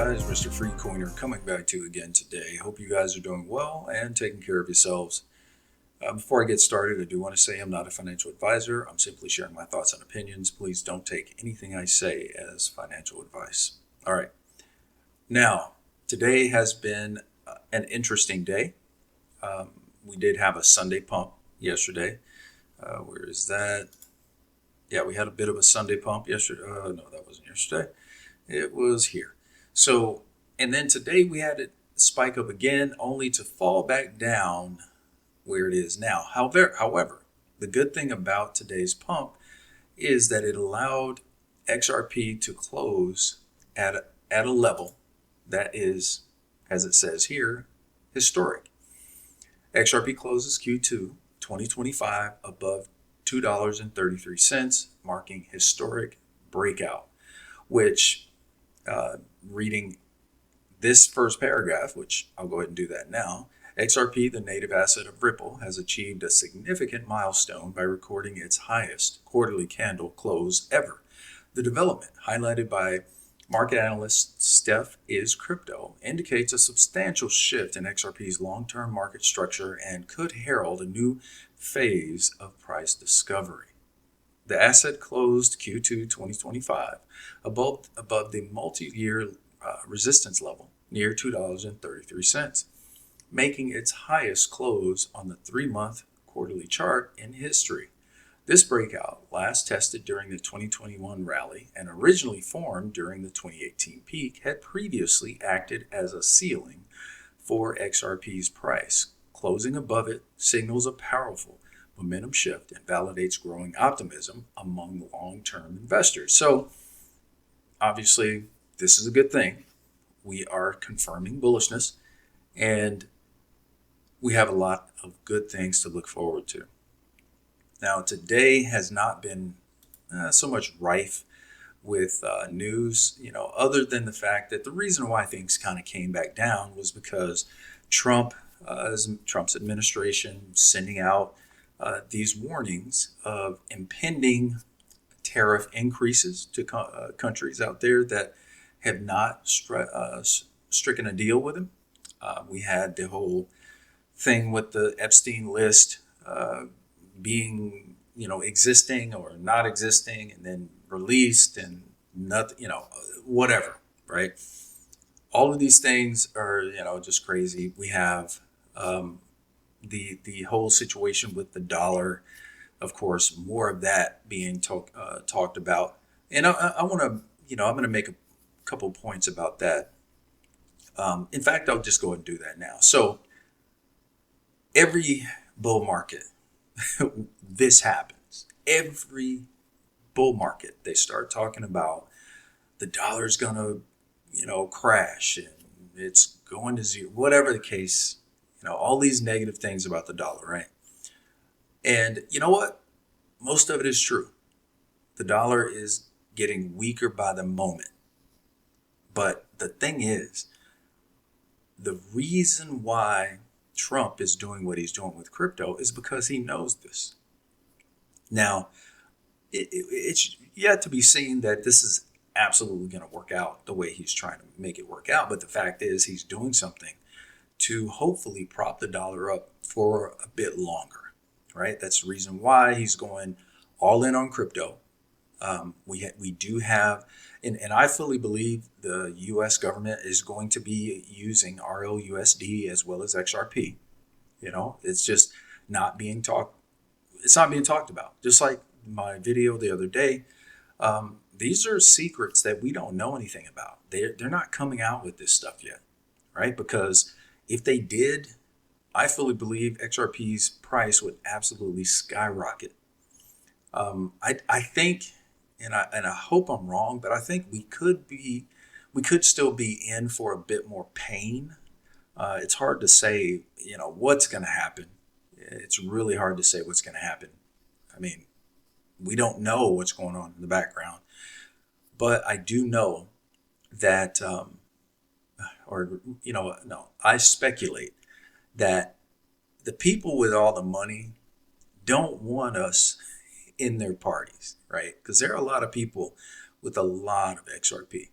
guys, Mr. Free Coiner coming back to you again today. Hope you guys are doing well and taking care of yourselves. Before I get started, I do want to say I'm not a financial advisor. I'm simply sharing my thoughts and opinions. Please don't take anything I say as financial advice. All right. Now, today has been an interesting day. We did have a Sunday pump yesterday. Where is that? Yeah, we had a bit of a Sunday pump yesterday. No, that wasn't yesterday. It was here. So, and then today we had it spike up again, only to fall back down where it is now. However, the good thing about today's pump is that it allowed XRP to close at a level that is, as it says here, historic. XRP closes Q2 2025 above $2.33, marking historic breakout, which reading this first paragraph, which I'll go ahead and do that now, XRP, the native asset of Ripple, has achieved a significant milestone by recording its highest quarterly candle close ever. The development, highlighted by market analyst Steph is Crypto, indicates a substantial shift in XRP's long-term market structure and could herald a new phase of price discovery. The asset closed Q2 2025 above the multi-year resistance level near $2.33, making its highest close on the 3-month quarterly chart in history. This breakout, last tested during the 2021 rally and originally formed during the 2018 peak, had previously acted as a ceiling for XRP's price. Closing above it signals a powerful momentum shift and validates growing optimism among long-term investors. So obviously this is a good thing. We are confirming bullishness and we have a lot of good things to look forward to. Now today has not been so much rife with news, other than the fact that the reason why things kind of came back down was because Trump's administration sending out these warnings of impending tariff increases to countries out there that have not stricken a deal with them. We had the whole thing with the Epstein list being, existing or not existing, and then released and nothing, whatever, right? All of these things are, just crazy. We have the whole situation with the dollar, of course, more of that being talked about. And I want to, I'm going to make a couple points about that. In fact, I'll just go and do that now. So every bull market, this happens. Every bull market, they start talking about the dollar's going to, crash and it's going to zero, whatever the case, all these negative things about the dollar, right? And you know what? Most of it is true. The dollar is getting weaker by the moment. But the thing is, the reason why Trump is doing what he's doing with crypto is because he knows this. Now, it's yet to be seen that this is absolutely going to work out the way he's trying to make it work out. But the fact is, he's doing something to hopefully prop the dollar up for a bit longer, right? That's the reason why he's going all in on crypto. We do have, and I fully believe the U.S. government is going to be using RLUSD as well as XRP. It's just not being talked. It's not being talked about. Just like my video the other day, these are secrets that we don't know anything about. They're not coming out with this stuff yet, right? Because if they did, I fully believe XRP's price would absolutely skyrocket. I think, and I hope I'm wrong, but I think we could still be in for a bit more pain. It's hard to say, what's going to happen. It's really hard to say what's going to happen. I mean, we don't know what's going on in the background, but I do know that, I speculate that the people with all the money don't want us in their parties, right? Because there are a lot of people with a lot of XRP,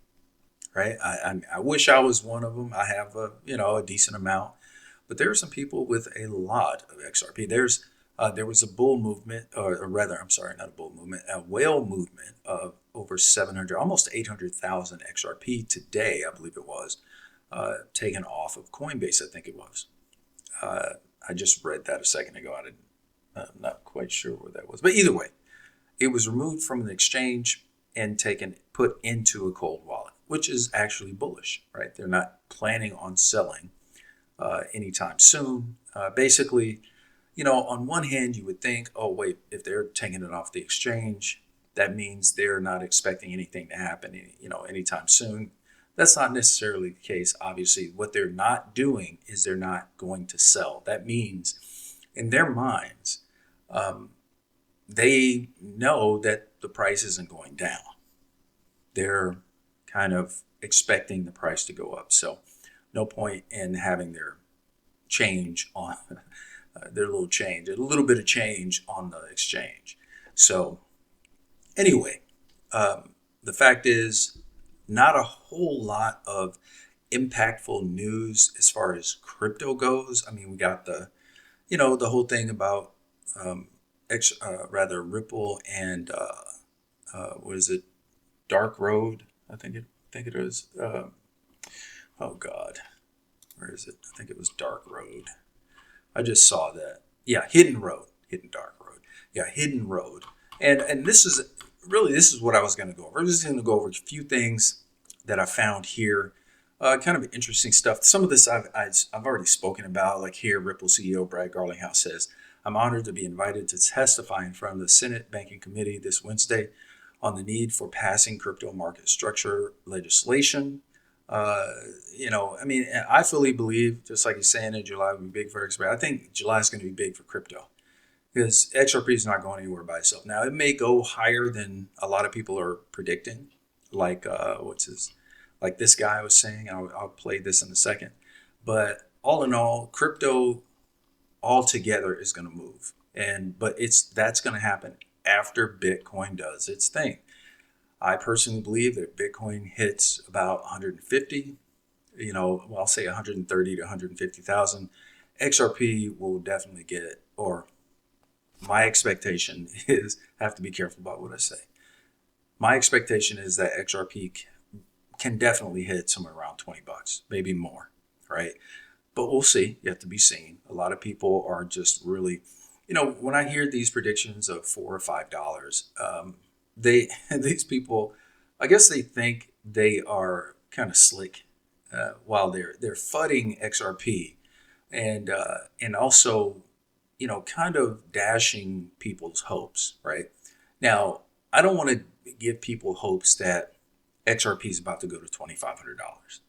right? I wish I was one of them. I have a decent amount, but there are some people with a lot of XRP. There was a bull movement, or rather, I'm sorry, not a bull movement, a whale movement of over 700, almost 800,000 XRP today, I believe it was, taken off of Coinbase, I think it was. I just read that a second ago. I'm not quite sure where that was. But either way, it was removed from an exchange and put into a cold wallet, which is actually bullish, right? They're not planning on selling anytime soon. Basically, on one hand, you would think, oh, wait, if they're taking it off the exchange, that means they're not expecting anything to happen, anytime soon. That's not necessarily the case. Obviously, what they're not doing is they're not going to sell. That means, in their minds, they know that the price isn't going down. They're kind of expecting the price to go up. So, no point in having their change on their little change, a little bit of change on the exchange. So, anyway, the fact is, not a whole lot of impactful news as far as crypto goes. I mean, we got the whole thing about Ripple and what is it, Dark Road? I think it is. Oh God, where is it? I think it was Dark Road. I just saw that. Yeah, Hidden Dark Road. Yeah, Hidden Road. And this is what I was going to go over. I'm just going to go over a few things that I found here. Kind of interesting stuff. Some of this I've already spoken about, like here, Ripple CEO Brad Garlinghouse says, "I'm honored to be invited to testify in front of the Senate Banking Committee this Wednesday on the need for passing crypto market structure legislation." I mean, I fully believe, just like he's saying, that July will be big for XRP. I think July is going to be big for crypto because XRP is not going anywhere by itself. Now, it may go higher than a lot of people are predicting, like like this guy was saying. I'll play this in a second. But all in all, crypto altogether is going to move, but that's going to happen after Bitcoin does its thing. I personally believe that Bitcoin hits about 150, I'll say 130 to 150,000. XRP will definitely get it, or my expectation is, I have to be careful about what I say. My expectation is that XRP can definitely hit somewhere around 20 bucks, maybe more, right? But we'll see. You have to be seen. A lot of people are just really, when I hear these predictions of $4 or $5, these people, I guess they think they are kind of slick while they're fudding XRP and also kind of dashing people's hopes, right? Now, I don't want to give people hopes that XRP is about to go to $2,500.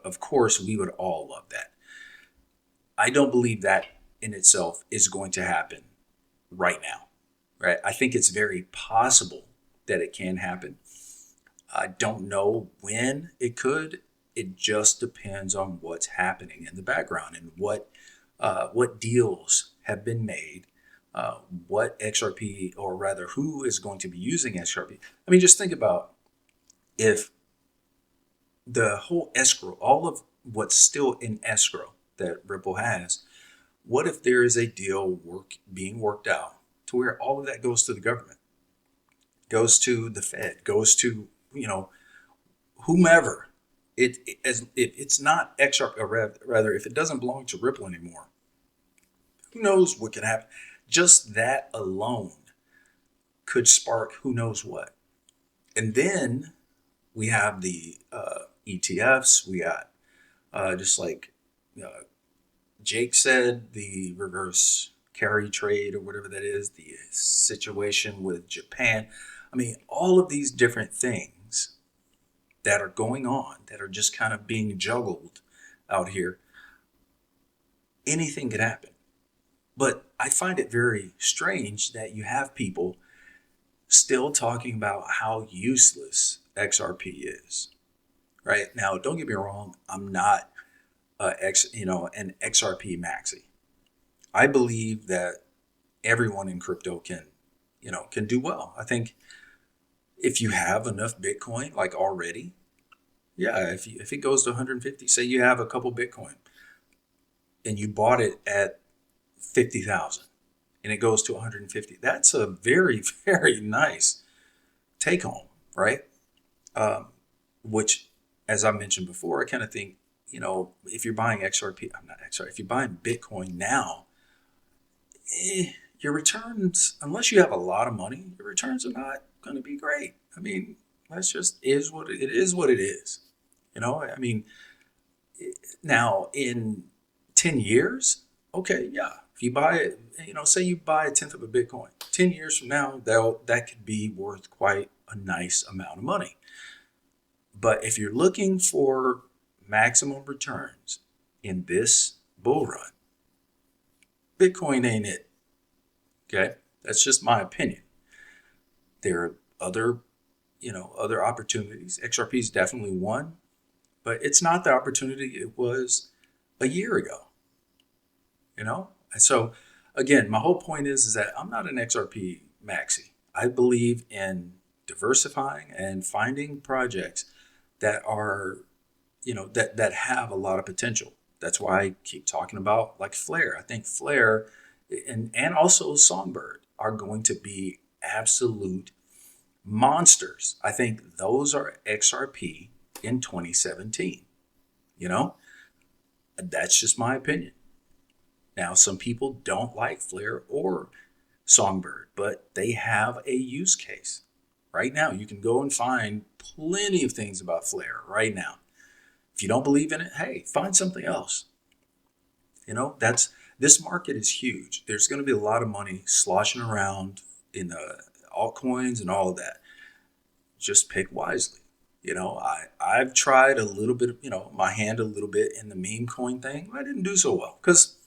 Of course, we would all love that. I don't believe that in itself is going to happen right now, right? I think it's very possible that it can happen. I don't know when it could. It just depends on what's happening in the background and what deals have been made, what XRP, or rather, who is going to be using XRP. I mean, just think about if the whole escrow, all of what's still in escrow that Ripple has, what if there is a deal being worked out to where all of that goes to the government, goes to the Fed, goes to whomever? If it's not XRP, or rather, if it doesn't belong to Ripple anymore, who knows what can happen? Just that alone could spark who knows what. And then we have the ETFs. We got just like Jake said, the reverse carry trade, or whatever that is, the situation with Japan. I mean, all of these different things that are going on, that are just kind of being juggled out here, anything could happen. But I find it very strange that you have people still talking about how useless XRP is. Right now, don't get me wrong, I'm not an XRP maxi. I believe that everyone in crypto can do well. I think if you have enough Bitcoin, like already, Yeah, if it goes to 150, say you have a couple Bitcoin and you bought it at 50,000 and it goes to 150, that's a very, very nice take home, right? Um, which, as I mentioned before, I kind of think, if you're buying XRP, I'm not XRP, if you're buying Bitcoin now, your returns, unless you have a lot of money, your returns are not going to be great. I mean, that's just is what it is. What it is. I mean, now in 10 years, okay, yeah. If you buy it, say you buy a tenth of a Bitcoin, 10 years from now, that could be worth quite a nice amount of money. But if you're looking for maximum returns in this bull run, Bitcoin ain't it. Okay, that's just my opinion. There are other opportunities. XRP is definitely one, but it's not the opportunity it was a year ago. And so again, my whole point is that I'm not an XRP maxi. I believe in diversifying and finding projects that are, that have a lot of potential. That's why I keep talking about like Flare. I think Flare and also Songbird are going to be absolute monsters. I think those are XRP in 2017. You know, that's just my opinion. Now, some people don't like Flare or Songbird, but they have a use case. Right now, you can go and find plenty of things about Flare right now. If you don't believe in it, hey, find something else. That's this market is huge. There's going to be a lot of money sloshing around in the altcoins and all of that. Just pick wisely. I've tried a little bit, my hand a little bit in the meme coin thing. I didn't do so well because,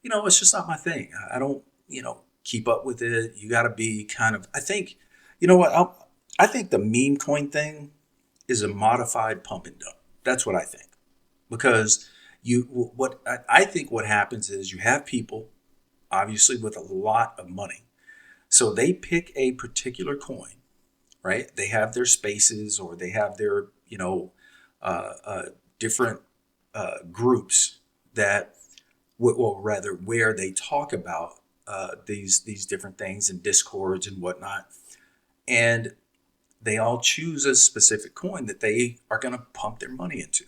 it's just not my thing. I don't, keep up with it. You got to be kind of, I think, you know what? I think the meme coin thing is a modified pump and dump. That's what I think. Because I think what happens is you have people, obviously, with a lot of money. So they pick a particular coin, right? They have their spaces or they have their, different groups that, well, rather where they talk about these different things and discords and whatnot, and they all choose a specific coin that they are going to pump their money into.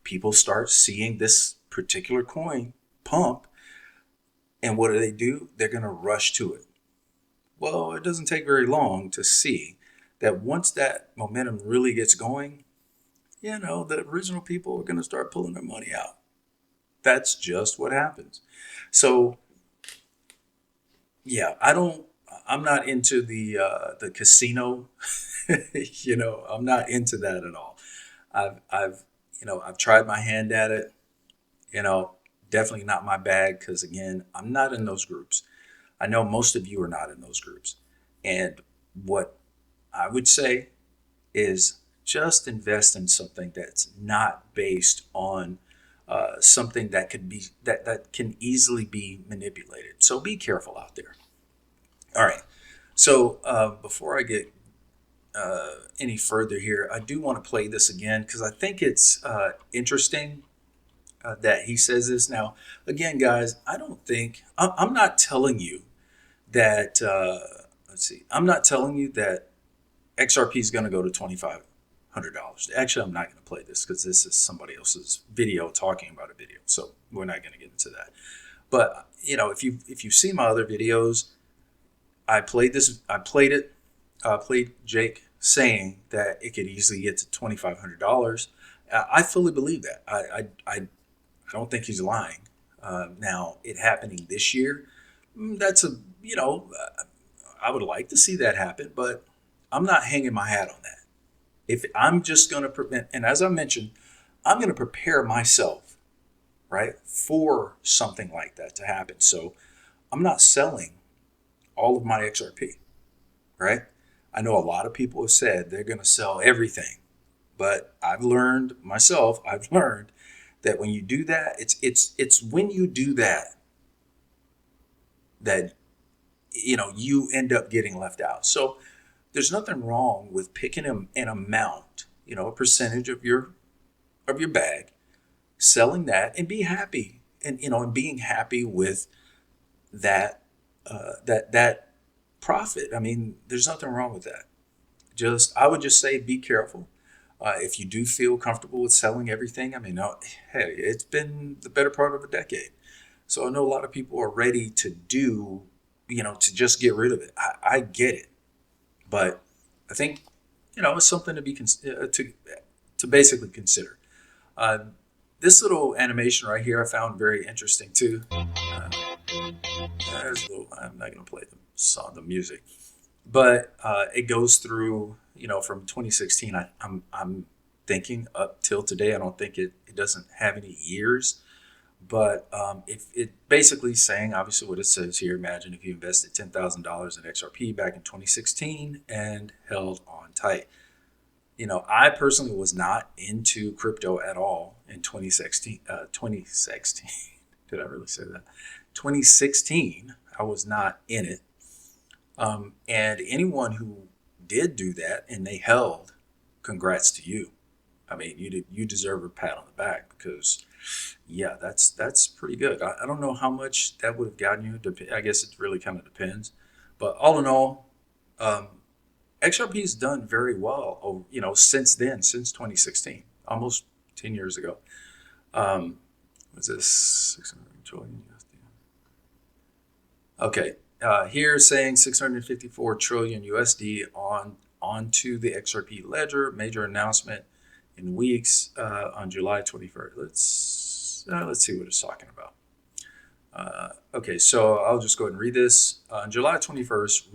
People start seeing this particular coin pump, and what do? They're going to rush to it. Well, it doesn't take very long to see that once that momentum really gets going, the original people are going to start pulling their money out. That's just what happens. So, yeah, I'm not into the casino. I'm not into that at all. I've tried my hand at it. You know, Definitely not my bag because again, I'm not in those groups. I know most of you are not in those groups. And what I would say is just invest in something that's not based on something that could be that can easily be manipulated. So be careful out there. All right. So before I get any further here, I do want to play this again because I think it's interesting that he says this. Now, again, guys, I'm not telling you that. Let's see. I'm not telling you that XRP is going to go to $2,500. Actually, I'm not going to play this because this is somebody else's video talking about a video, so we're not going to get into that. But if you see my other videos, I played this. I played it. Played Jake saying that it could easily get to $2,500. I fully believe that. I don't think he's lying. Now, it happening this year, that's I would like to see that happen, but I'm not hanging my hat on that. If I'm just going to prevent, and as I mentioned, I'm going to prepare myself, right, for something like that to happen. So I'm not selling all of my XRP, right? I know a lot of people have said they're going to sell everything, but I've learned that when you do that, it's when you do that that you end up getting left out. So there's nothing wrong with picking an amount, a percentage of your bag, selling that and be happy, and being happy with that that profit. I mean, there's nothing wrong with that. I would just say be careful. If you do feel comfortable with selling everything, I mean, hey, it's been the better part of a decade. So I know a lot of people are ready to to just get rid of it. I get it, but I think, it's something to be to basically consider. Uh, this little animation right here I found very interesting too. I'm not going to play the music, but it goes through, from 2016. I'm thinking up till today. I don't think it doesn't have any years, but it basically saying, obviously, what it says here. Imagine if you invested $10,000 in XRP back in 2016 and held on tight. I personally was not into crypto at all in 2016. 2016. Did I really say that? 2016. I was not in it. And anyone who did do that and they held, congrats to you. I mean, you deserve a pat on the back, because, yeah, that's pretty good. I don't know how much that would have gotten you. I guess it really kind of depends. But all in all, XRP has done very well, since then, since 2016, almost 10 years ago. Was this 600 trillion USD? Okay. Here saying 654 trillion USD onto the XRP ledger. Major announcement in weeks on July 21st. Let's see what it's talking about. Okay, so I'll just go ahead and read this. On July 21st,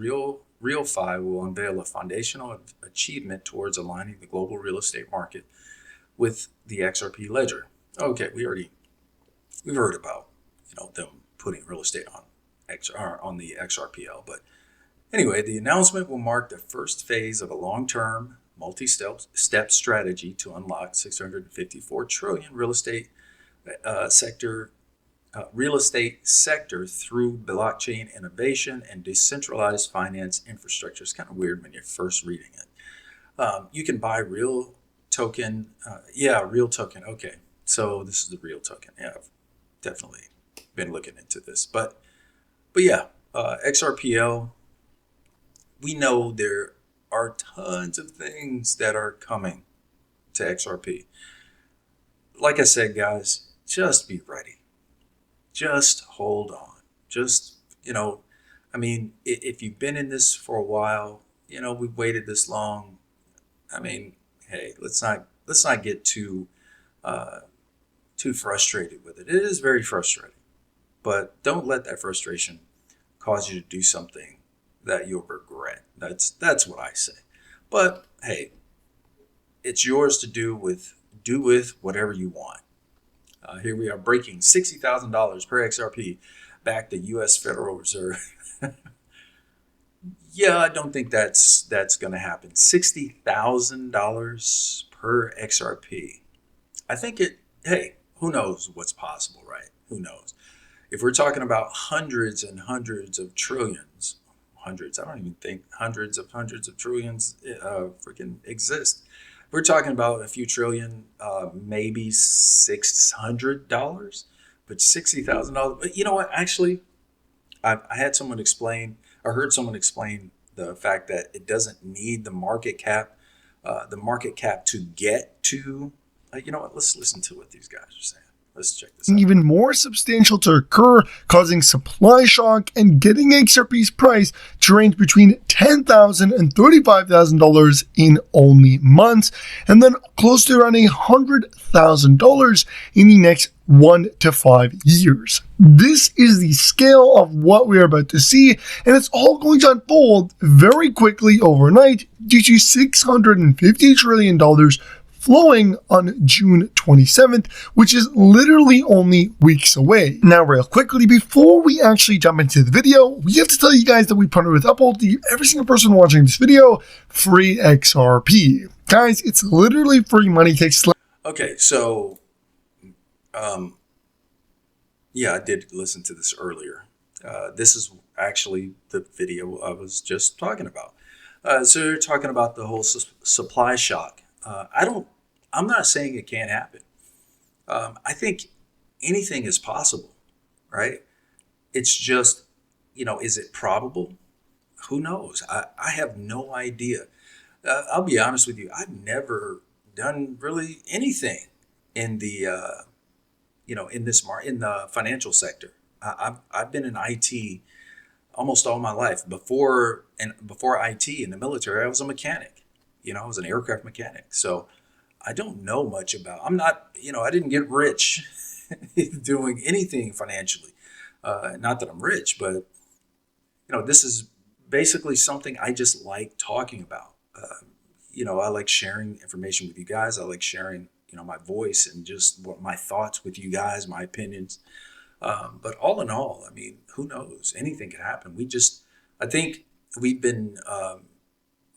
RealFi will unveil a foundational achievement towards aligning the global real estate market with the XRP ledger. Okay, we've heard about them putting real estate on the XRPL, but anyway, the announcement will mark the first phase of a long-term, multi-step strategy to unlock 654 trillion real estate sector through blockchain innovation and decentralized finance infrastructure. It's kind of weird when you're first reading it. You can buy real token. Real token. Okay, so this is the real token. Yeah, I've definitely been looking into this, but yeah, XRPL. We know there are tons of things that are coming to XRP. Like I said, guys, just be ready. Just hold on. Just, I mean, if you've been in this for a while, we've waited this long. I mean, hey, let's not get too frustrated with it. It is very frustrating, but don't let that frustration cause you to do something that you'll regret. That's what I say. But hey, it's yours to do with whatever you want. Here we are, breaking $60,000 per XRP back the U.S. Federal Reserve. Yeah, I don't think that's going to happen. $60,000 per XRP. I think hey, who knows what's possible, right? Who knows? If we're talking about hundreds and hundreds of trillions, I don't even think hundreds of trillions freaking exist. We're talking about a few trillion, maybe $600, but $60,000. But you know what? Actually, I heard someone explain the fact that it doesn't need the market cap to get to. You know what? Let's listen to what these guys are saying. Let's check this out. Even more substantial to occur, causing supply shock and getting XRP's price to range between $10,000 and $35,000 in only months, and then close to around $100,000 in the next 1 to 5 years. This is the scale of what we are about to see, and it's all going to unfold very quickly overnight due to $650 trillion flowing on June 27th, which is literally only weeks away. Now, real quickly, before we actually jump into the video, we have to tell you guys that we partner with Uphold to give every single person watching this video free XRP. Guys, it's literally free money. Takes Okay, so, yeah, I did listen to this earlier. This is actually the video I was just talking about. So you're talking about the whole supply shock I'm not saying it can't happen. I think anything is possible, right? It's just, is it probable? Who knows? I have no idea. I'll be honest with you. I've never done really anything in the, in the financial sector. I've been in IT almost all my life. Before IT in the military, I was a mechanic. I was an aircraft mechanic. So I don't know much about. I'm not. I didn't get rich doing anything financially. Not that I'm rich, but this is basically something I just like talking about. I like sharing information with you guys. I like sharing, my voice and just what my thoughts with you guys, my opinions. But all in all, I mean, who knows? Anything could happen. I think we've been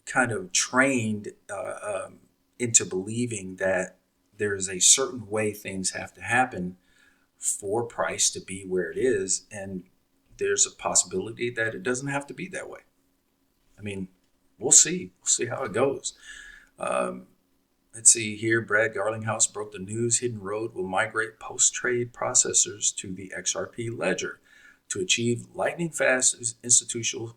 kind of trained into believing that there's a certain way things have to happen for price to be where it is. And there's a possibility that it doesn't have to be that way. I mean, we'll see. We'll see how it goes. Um, let's see here. Brad Garlinghouse broke the news. Hidden Road will migrate post-trade processors to the XRP ledger to achieve lightning fast institutional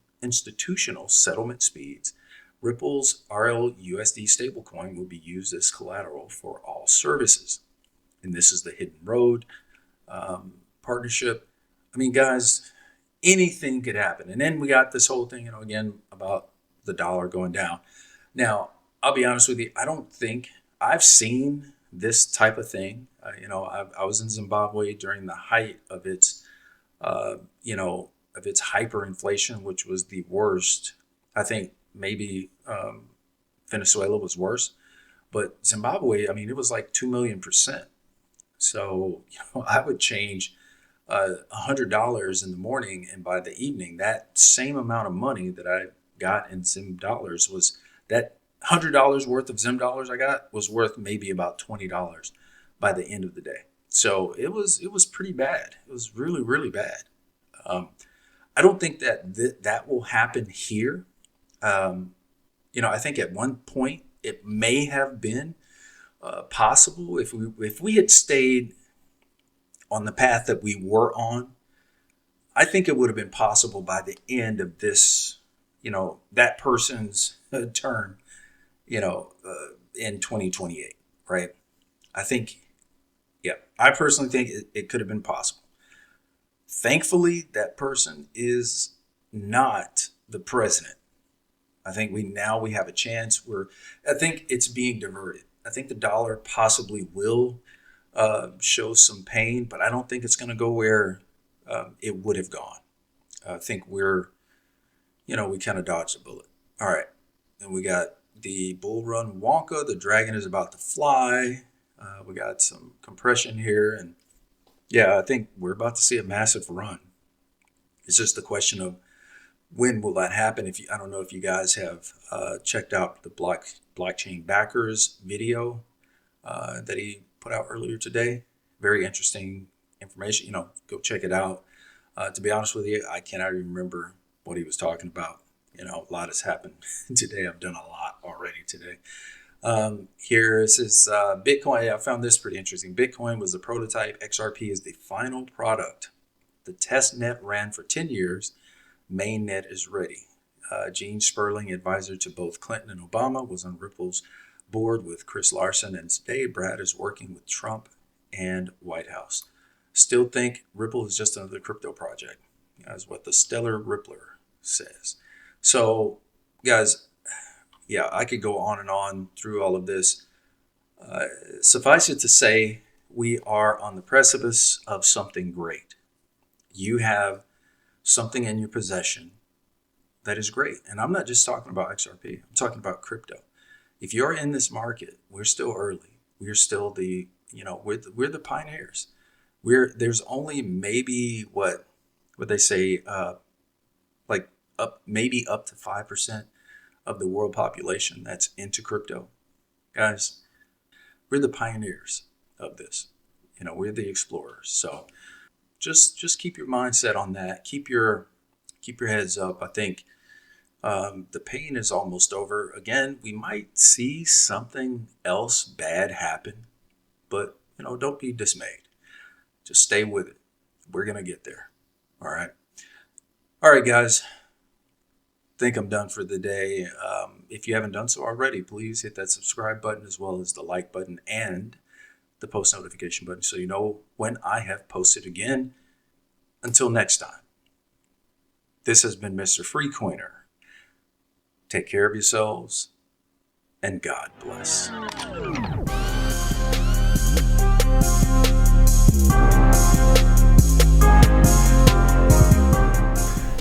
settlement speeds. Ripple's RLUSD stablecoin will be used as collateral for all services. And this is the Hidden Road partnership. I mean, guys, anything could happen. And then we got this whole thing, again, about the dollar going down. Now, I'll be honest with you, I don't think I've seen this type of thing. I was in Zimbabwe during the height of its, of its hyperinflation, which was the worst. I think maybe Venezuela was worse, but Zimbabwe, I mean, it was like 2 million%. So, I would change $100 in the morning, and by the evening, that same amount of money that I got in Zim dollars was that $100 worth of Zim dollars I got was worth maybe about $20 by the end of the day. So it was pretty bad. It was really, really bad. Um, I don't think that will happen here. Um, I think at one point it may have been possible if we had stayed on the path that we were on. I think it would have been possible by the end of this, that person's turn, in 2028, right? I think, yeah, I personally think it could have been possible. Thankfully, that person is not the president. I think we have a chance where I think it's being diverted. I think the dollar possibly will show some pain, but I don't think it's going to go where it would have gone. I think we kind of dodged a bullet. All right. And we got the bull run Wonka. The dragon is about to fly. We got some compression here. And yeah, I think we're about to see a massive run. It's just a question of when will that happen? I don't know if you guys have checked out the blockchain backers video that he put out earlier today. Very interesting information. Go check it out. To be honest with you, I cannot remember what he was talking about. A lot has happened today. I've done a lot already today. Here is Bitcoin. I found this pretty interesting. Bitcoin was the prototype. XRP is the final product. The test net ran for 10 years. Mainnet is ready. Gene Sperling, advisor to both Clinton and Obama, was on Ripple's board with Chris Larson, and today Brad is working with Trump and White House. Still think Ripple is just another crypto project, is what the Stellar Rippler says. So, guys, yeah, I could go on and on through all of this. Suffice it to say, we are on the precipice of something great. You have something in your possession that is great. And I'm not just talking about XRP. I'm talking about crypto. If you're in this market, we're still early. We're still we're the pioneers. There's only maybe what they say, maybe up to 5% of the world population that's into crypto. Guys, we're the pioneers of this. We're the explorers. So just keep your mindset on that. Keep your heads up. I think The pain is almost over. Again, we might see something else bad happen, but don't be dismayed. Just stay with it. We're going to get there. All right. All right, guys. Think I'm done for the day. If you haven't done so already, please hit that subscribe button as well as the like button and the post notification button so you know when I have posted again. Until next time, this has been Mr. Free Coiner. Take care of yourselves and God bless.